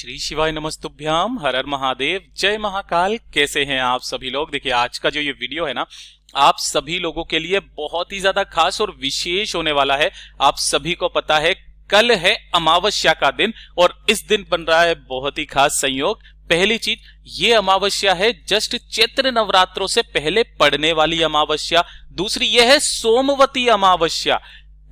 श्री शिवाय नमस्तुभ्याम, हर हर महादेव, जय महाकाल। कैसे हैं आप सभी लोग। देखिए आज का जो ये वीडियो है ना, आप सभी लोगों के लिए बहुत ही ज्यादा खास और विशेष होने वाला है। आप सभी को पता है कल है अमावस्या का दिन और इस दिन बन रहा है बहुत ही खास संयोग। पहली चीज, ये अमावस्या है जस्ट चैत्र नवरात्रों से पहले पड़ने वाली अमावस्या। दूसरी ये है सोमवती अमावस्या।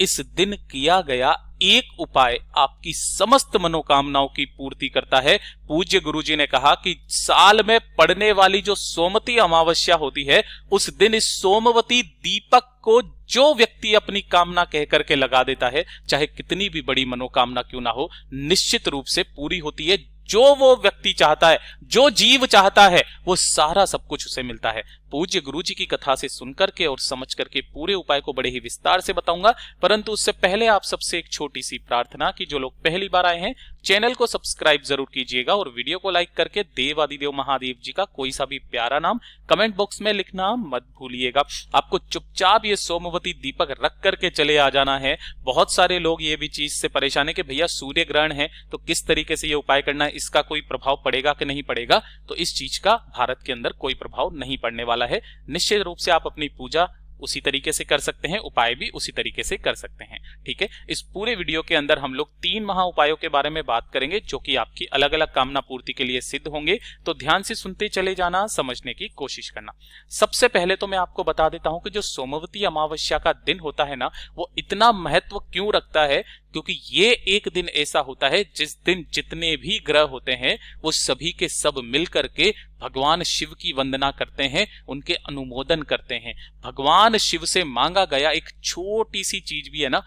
इस दिन किया गया एक उपाय आपकी समस्त मनोकामनाओं की पूर्ति करता है। पूज्य गुरुजी ने कहा कि साल में पड़ने वाली जो सोमवती अमावस्या होती है, उस दिन इस सोमवती दीपक को जो व्यक्ति अपनी कामना कह करके लगा देता है, चाहे कितनी भी बड़ी मनोकामना क्यों ना हो, निश्चित रूप से पूरी होती है। जो वो व्यक्ति चाहता है, जो जीव चाहता है, वो सारा सब कुछ उसे मिलता है। पूज्य गुरुजी की कथा से सुनकर के और समझ करके पूरे उपाय को बड़े ही विस्तार से बताऊंगा, परंतु उससे पहले आप सबसे एक छोटी सी प्रार्थना कि जो लोग पहली बार आए हैं चैनल को सब्सक्राइब जरूर कीजिएगा और वीडियो को लाइक करके देवादिदेव महादेव जी का कोई सा भी प्यारा नाम कमेंट बॉक्स में लिखना मत भूलिएगा। आपको चुपचाप ये सोमवती दीपक रख करके चले आ जाना है। बहुत सारे लोग ये भी चीज से परेशान है कि भैया सूर्य ग्रहण है तो किस तरीके से ये उपाय करना है, इसका कोई प्रभाव पड़ेगा कि नहीं पड़ेगा। तो इस चीज का भारत के अंदर कोई प्रभाव नहीं पड़ने वाला है। निश्चित रूप से आप अपनी पूजा उसी तरीके से कर सकते हैं, उपाय भी उसी तरीके से कर सकते हैं। ठीक है, इस पूरे वीडियो के अंदर हम लोग 3 महा उपायों के बारे में बात करेंगे जो कि आपकी अलग अलग कामना पूर्ति के लिए सिद्ध होंगे। तो ध्यान से सुनते चले जाना, समझने की कोशिश करना। सबसे पहले तो मैं आपको बता देता हूं कि जो सोमवती अमावस्या का दिन होता है ना, वो इतना महत्व क्यों रखता है, क्योंकि ये एक दिन ऐसा होता है जिस दिन जितने भी ग्रह होते हैं वो सभी के सब मिलकर के भगवान शिव की वंदना करते हैं, उनके अनुमोदन करते हैं। भगवान शिव से मांगा गया एक छोटी सी चीज भी है ना,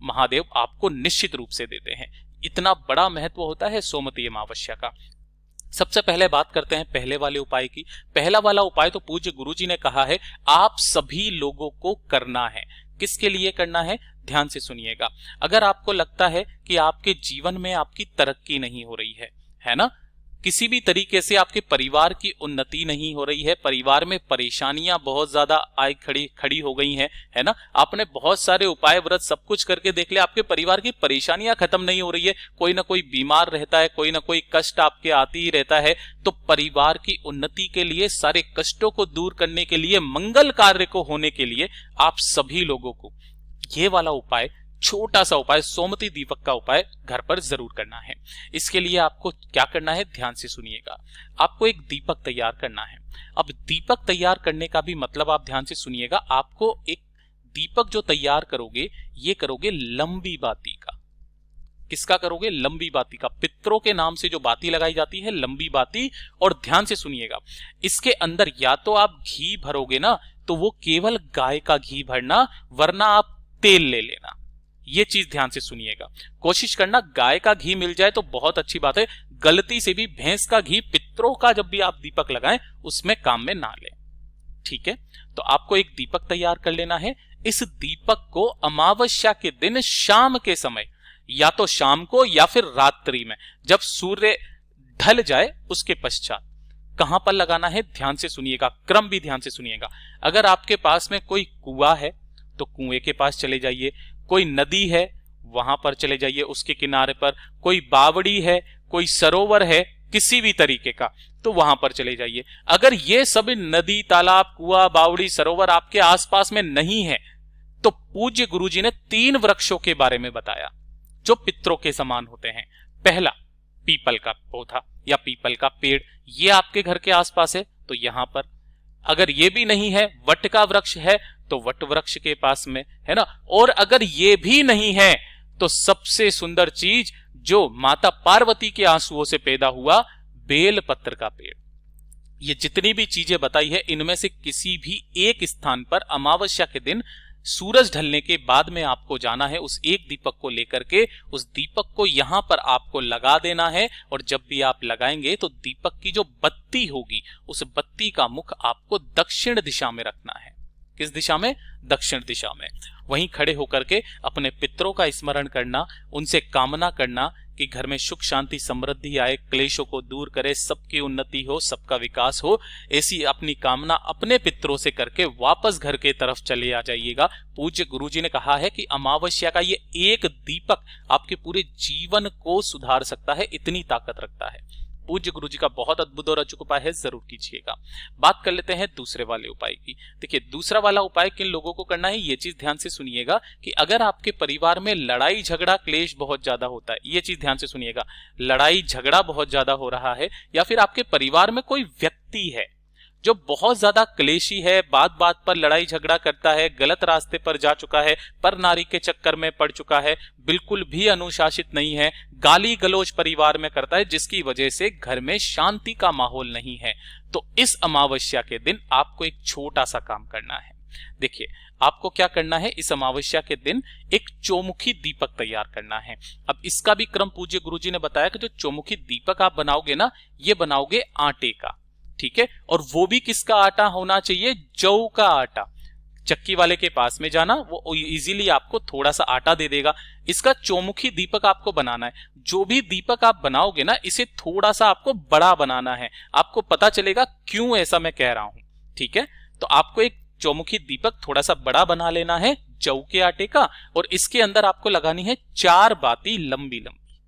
महादेव आपको निश्चित रूप से देते हैं। इतना बड़ा महत्व होता है सोमवती अमावस्या का। सबसे पहले बात करते हैं पहले वाले उपाय की। पहला वाला उपाय तो पूज्य गुरुजी ने कहा है आप सभी लोगों को करना है। किसके लिए करना है, ध्यान से सुनिएगा। अगर आपको लगता है कि आपके जीवन में आपकी तरक्की नहीं हो रही है ना, किसी भी तरीके से आपके परिवार की उन्नति नहीं हो रही है, परिवार में परेशानियां बहुत ज्यादा आई खड़ी हो गई हैं, है ना, आपने बहुत सारे उपाय व्रत सब कुछ करके देख लिया, आपके परिवार की परेशानियां खत्म नहीं हो रही है, कोई ना कोई बीमार रहता है, कोई ना कोई कष्ट आपके आते ही रहता है, तो परिवार की उन्नति के लिए, सारे कष्टों को दूर करने के लिए, मंगल कार्य को होने के लिए आप सभी लोगों को ये वाला उपाय, छोटा सा उपाय, सोमवती दीपक का उपाय घर पर जरूर करना है। इसके लिए आपको क्या करना है, ध्यान से सुनिएगा। आपको एक दीपक तैयार करना है। अब दीपक तैयार करने का भी मतलब आप ध्यान से सुनिएगा। आपको एक दीपक जो तैयार करोगे, ये करोगे लंबी बाती का। किसका करोगे, लंबी बाती का। पितरों के नाम से जो बाती लगाई जाती है, लंबी बाती। और ध्यान से सुनिएगा, इसके अंदर या तो आप घी भरोगे ना, तो वो केवल गाय का घी भरना, वरना आप तेल ले लेना। ये चीज ध्यान से सुनिएगा। कोशिश करना गाय का घी मिल जाए तो बहुत अच्छी बात है। गलती से भी भैंस का घी, पितरों का जब भी आप दीपक लगाएं उसमें काम में ना लें। ठीक है, तो आपको एक दीपक तैयार कर लेना है। इस दीपक को अमावस्या के दिन शाम के समय, या तो शाम को या फिर रात्रि में, जब सूर्य ढल जाए उसके पश्चात कहां पर लगाना है, ध्यान से सुनिएगा। क्रम भी ध्यान से सुनिएगा। अगर आपके पास में कोई कुआं है तो कुएं के पास चले जाइए, कोई नदी है वहां पर चले जाइए उसके किनारे पर, कोई बावड़ी है, कोई सरोवर है किसी भी तरीके का, तो वहां पर चले जाइए। अगर ये सब नदी, तालाब, कुआं, बावड़ी, सरोवर आपके आसपास में नहीं है, तो पूज्य गुरुजी ने 3 वृक्षों के बारे में बताया जो पितरों के समान होते हैं। पहला, पीपल का पौधा या पीपल का पेड़, ये आपके घर के आसपास है तो यहां पर। अगर ये भी नहीं है, वट का वृक्ष है तो वट वृक्ष के पास में, है ना। और अगर ये भी नहीं है तो सबसे सुंदर चीज जो माता पार्वती के आंसुओं से पैदा हुआ, बेल पत्र का पेड़। ये जितनी भी चीजें बताई है, इनमें से किसी भी एक स्थान पर अमावस्या के दिन सूरज ढलने के बाद में आपको जाना है। उस एक दीपक को लेकर के उस दीपक को यहां पर आपको लगा देना है। और जब भी आप लगाएंगे तो दीपक की जो बत्ती होगी, उस बत्ती का मुख आपको दक्षिण दिशा में रखना है। किस दिशा में, दक्षिण दिशा में। वहीं खड़े होकर के अपने पितरों का स्मरण करना, उनसे कामना करना कि कि घर में सुख शांति समृद्धि आए, क्लेशों को दूर करे, सबकी उन्नति हो, सबका विकास हो। ऐसी अपनी कामना अपने पितरों से करके वापस घर के तरफ चले आ जाइएगा। पूज्य गुरुजी ने कहा है कि अमावस्या का ये एक दीपक आपके पूरे जीवन को सुधार सकता है, इतनी ताकत रखता है। पूज्य गुरुजी का बहुत अद्भुत और अचूक उपाय है, जरूर कीजिएगा। बात कर लेते हैं दूसरे वाले उपाय की। देखिए दूसरा वाला उपाय किन लोगों को करना है, ये चीज ध्यान से सुनिएगा कि अगर आपके परिवार में लड़ाई झगड़ा क्लेश बहुत ज्यादा होता है, ये चीज ध्यान से सुनिएगा, लड़ाई झगड़ा बहुत ज्यादा हो रहा है, या फिर आपके परिवार में कोई व्यक्ति है जो बहुत ज्यादा क्लेशी है, बात बात पर लड़ाई झगड़ा करता है, गलत रास्ते पर जा चुका है, पर नारी के चक्कर में पड़ चुका है, बिल्कुल भी अनुशासित नहीं है, गाली गलौज परिवार में करता है, जिसकी वजह से घर में शांति का माहौल नहीं है, तो इस अमावस्या के दिन आपको एक छोटा सा काम करना है। देखिए आपको क्या करना है, इस अमावस्या के दिन एक चौमुखी दीपक तैयार करना है। अब इसका भी क्रम पूज्य गुरुजी ने बताया कि जो चौमुखी दीपक आप बनाओगे ना, ये बनाओगे आटे का, ठीक है, और वो भी किसका आटा होना चाहिए, जौ का आटा। चक्की वाले के पास में जाना, वो इजीली आपको थोड़ा सा आटा दे देगा। इसका चौमुखी दीपक आपको बनाना है। जो भी दीपक आप बनाओगे ना, इसे थोड़ा सा आपको बड़ा बनाना है। आपको पता चलेगा क्यों ऐसा मैं कह रहा हूं, ठीक है। तो आपको एक चौमुखी दीपक थोड़ा सा बड़ा बना लेना है जौ के आटे का, और इसके अंदर आपको लगानी है 4 बाती लंबी लंबी,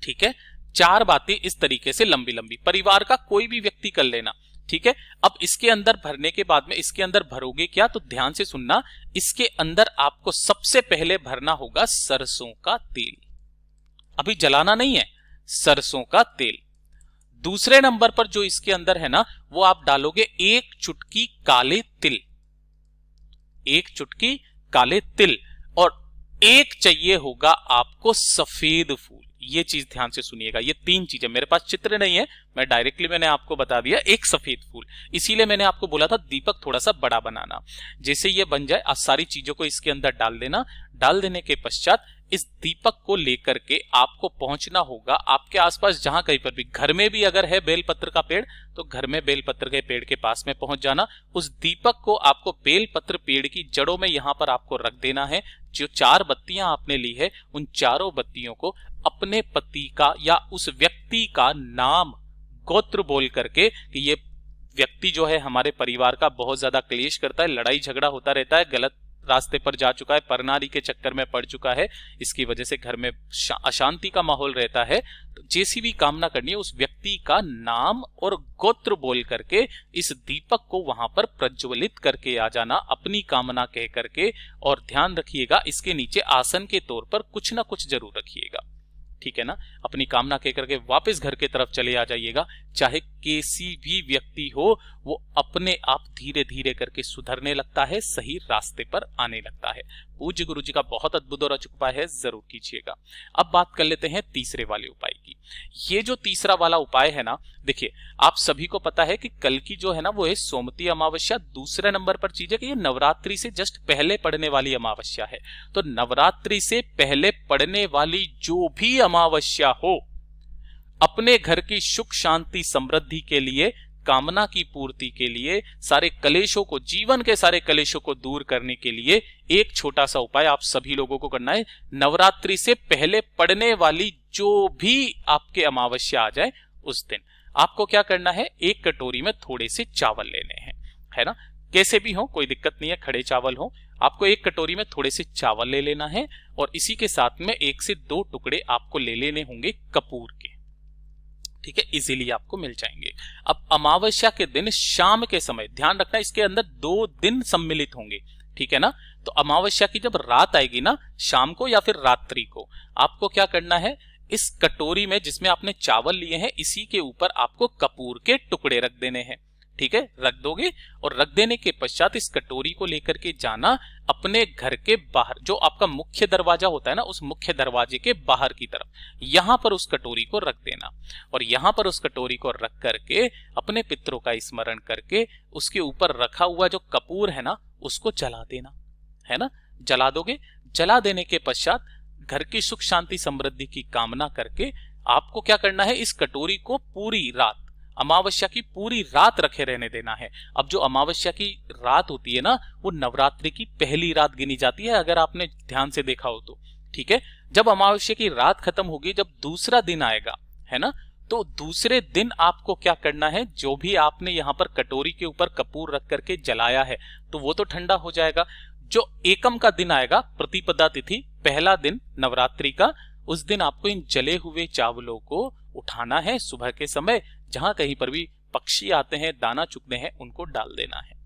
ठीक है, 4 बातें इस तरीके से लंबी लंबी, परिवार का कोई भी व्यक्ति कर लेना, ठीक है। अब इसके अंदर भरने के बाद में इसके अंदर भरोगे क्या, तो ध्यान से सुनना, इसके अंदर आपको सबसे पहले भरना होगा सरसों का तेल। अभी जलाना नहीं है, सरसों का तेल। दूसरे नंबर पर जो इसके अंदर है ना, वो आप डालोगे 1 चुटकी काले तिल, 1 चुटकी काले तिल, और 1 चाहिए होगा आपको सफेद फूल। ये चीज ध्यान से सुनिएगा, ये 3 चीजें, मेरे पास चित्र नहीं है, मैं डायरेक्टली मैंने आपको बता दिया, 1 सफेद फूल। इसीलिए मैंने आपको बोला था दीपक थोड़ा सा बड़ा बनाना। जैसे ये बन जाए, आप सारी चीजों को इसके अंदर डाल देना। डाल देने के पश्चात इस दीपक को लेकर के आपको पहुंचना होगा आपके आसपास जहां कहीं पर भी, घर में भी अगर है बेलपत्र का पेड़ तो घर में बेलपत्र के पेड़ के पास में पहुंच जाना। उस दीपक को आपको बेलपत्र पेड़ की जड़ों में यहां पर आपको रख देना है। जो 4 बत्तियां आपने ली है, उन चारों बत्तियों को अपने पति का या उस व्यक्ति का नाम गोत्र बोल करके, कि ये व्यक्ति जो है हमारे परिवार का बहुत ज्यादा क्लेश करता है, लड़ाई झगड़ा होता रहता है, गलत रास्ते पर जा चुका है, परनारी के चक्कर में पड़ चुका है, इसकी वजह से घर में अशांति का माहौल रहता है, तो जैसी भी कामना करनी है उस व्यक्ति का नाम और गोत्र बोल करके इस दीपक को वहां पर प्रज्वलित करके आ जाना, अपनी कामना कह करके। और ध्यान रखिएगा इसके नीचे आसन के तौर पर कुछ ना कुछ जरूर रखिएगा, ठीक है ना। अपनी कामना कह करके वापस घर के तरफ चले आ जाइएगा। चाहे किसी भी व्यक्ति हो, वो अपने आप धीरे धीरे करके सुधरने लगता है, सही रास्ते पर आने लगता है। पूज्य गुरु जी का बहुत अद्भुत और अचूक उपाय है, जरूर कीजिएगा। अब बात कर लेते हैं तीसरे वाले उपाय की। ये जो तीसरा वाला उपाय है ना, देखिए आप सभी को पता है कि कल की जो है ना वो है सोमवती अमावस्या। दूसरे नंबर पर चीज है कि ये नवरात्रि से जस्ट पहले पड़ने वाली अमावस्या है। तो नवरात्रि से पहले पड़ने वाली जो भी अमावस्या हो, अपने घर की सुख शांति समृद्धि के लिए, कामना की पूर्ति के लिए, सारे कलेशों को, जीवन के सारे कलेशों को दूर करने के लिए एक छोटा सा उपाय आप सभी लोगों को करना है। नवरात्रि से पहले पड़ने वाली जो भी आपके अमावस्या आ जाए, उस दिन आपको क्या करना है, एक कटोरी में थोड़े से चावल लेने हैं, है ना, कैसे भी हो कोई दिक्कत नहीं है, खड़े चावल हो, आपको एक कटोरी में थोड़े से चावल ले लेना है, और इसी के साथ में 1 से 2 टुकड़े आपको ले लेने होंगे कपूर के, ठीक है, इजीली आपको मिल जाएंगे। अब अमावस्या के दिन शाम के समय, ध्यान रखना इसके अंदर 2 दिन सम्मिलित होंगे, ठीक है ना। तो अमावस्या की जब रात आएगी ना, शाम को या फिर रात्रि को, आपको क्या करना है, इस कटोरी में जिसमें आपने चावल लिए हैं, इसी के ऊपर आपको कपूर के टुकड़े रख देने हैं, ठीक है, रख दोगे। और रख देने के पश्चात इस कटोरी को लेकर के जाना अपने घर के बाहर, जो आपका मुख्य दरवाजा होता है ना, उस मुख्य दरवाजे के बाहर की तरफ, यहां पर उस कटोरी को रख देना। और यहां पर उस कटोरी को रख करके अपने पितरों का स्मरण करके उसके ऊपर रखा हुआ जो कपूर है ना, उसको जला देना, है ना, जला दोगे। जला देने के पश्चात घर की सुख शांति समृद्धि की कामना करके आपको क्या करना है, इस कटोरी को पूरी रात, अमावस्या की पूरी रात रखे रहने देना है। अब जो अमावस्या की रात होती है ना, वो नवरात्रि की पहली रात गिनी जाती है, अगर आपने ध्यान से देखा हो तो, ठीक है। जब अमावस्या की रात खत्म होगी, जब दूसरा दिन आएगा, है ना, तो दूसरे दिन आपको क्या करना है, जो भी आपने यहाँ पर कटोरी के ऊपर कपूर रख करके जलाया है तो वो तो ठंडा हो जाएगा। जो एकम का दिन आएगा, प्रतिपदा तिथि, पहला दिन नवरात्रि का, उस दिन आपको इन जले हुए चावलों को उठाना है सुबह के समय, जहां कहीं पर भी पक्षी आते हैं, दाना चुगते हैं, उनको डाल देना है।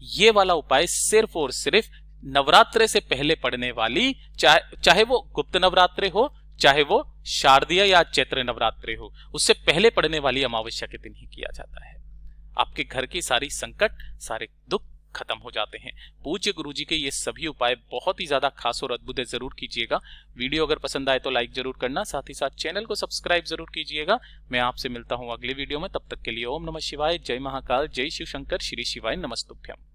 ये वाला उपाय सिर्फ और सिर्फ नवरात्रे से पहले पड़ने वाली, चाहे वो गुप्त नवरात्रे हो, चाहे वो शारदीय या चैत्र नवरात्रे हो, उससे पहले पड़ने वाली अमावस्या के दिन ही किया जाता है। आपके घर की सारी संकट, सारे दुख खत्म हो जाते हैं। पूज्य गुरुजी के ये सभी उपाय बहुत ही ज्यादा खास और अद्भुत है, जरूर कीजिएगा। वीडियो अगर पसंद आए तो लाइक जरूर करना, साथ ही साथ चैनल को सब्सक्राइब जरूर कीजिएगा। मैं आपसे मिलता हूं अगले वीडियो में, तब तक के लिए ओम नमः शिवाय, जय महाकाल, जय शिव शंकर, श्री शिवाय नमस्तुभ्यम।